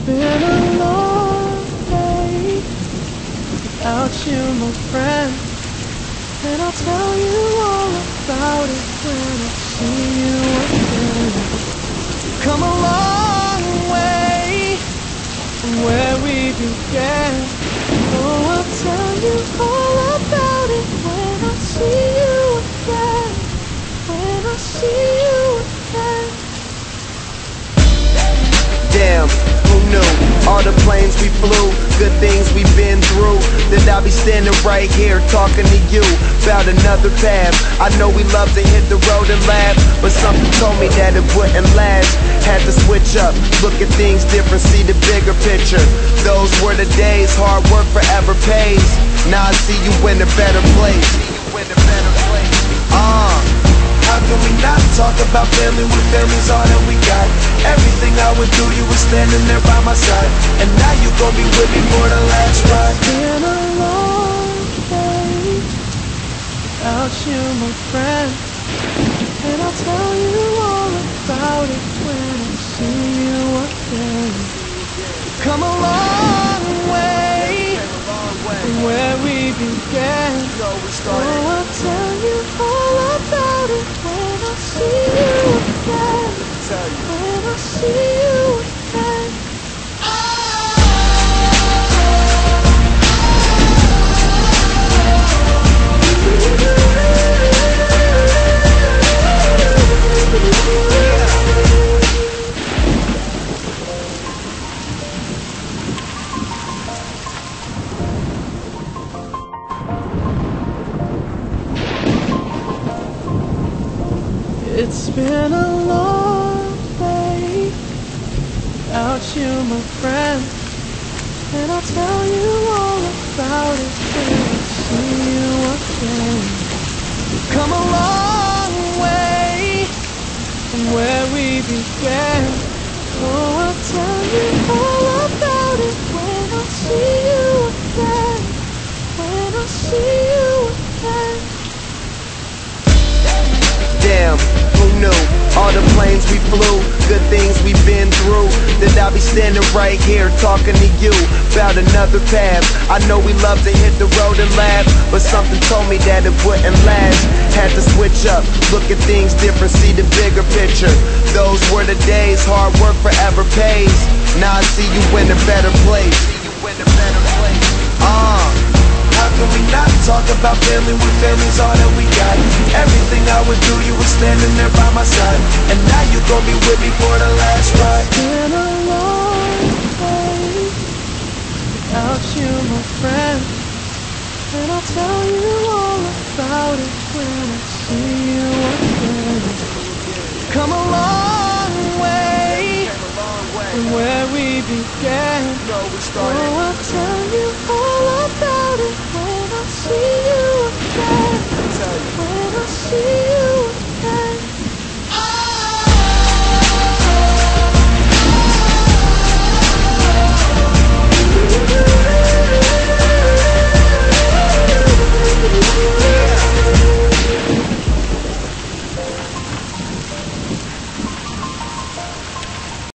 been a long day without you, my friend, and I'll tell you all about it when I see you again. Come a long way from where we began. Oh, I'll tell you all about it when I see you again. When I see you again. Damn, who knew? All the planes we flew, good things we've been through, that I'll be standing right here talking to you about another path. I know we love to hit the road and laugh, but something told me that it wouldn't last. Had to switch up, look at things different, see the bigger picture. Those were the days, hard work forever pays. Now I see you in a better place. How can we not talk about family when family's all that we got? Everything I would do, you were standing there by my side, and now you gon' be with me for the last ride. It's been a long day without you, my friend, and I'll tell you all about it when I see you again. Come a long way from where we began. Oh, I'll tell you all about it when I see you again. When I see you again. It's been a long day without you, my friend, and I'll tell you all about it when I see you again. Come a long way from where we began. Oh, I'll tell you all about it when I see you again. When I see you again. Damn, who knew? All the planes we flew, good things we've been through, that I'll be standing right here talking to you about another path. I know we love to hit the road and laugh, but something told me that it wouldn't last. Had to switch up, look at things different, see the bigger picture. Those were the days, hard work forever pays. Now I see you in a better place. How can we not talk about family when family's all that we got? Everything I would do, you were standing there by my side, and now you gon' be with me for the last ride. It's been a long day without you, my friend, and I'll tell you all about it when I see you again. Come a long way from where we began. Oh, I'll tell you all about it when I see you again. When I see you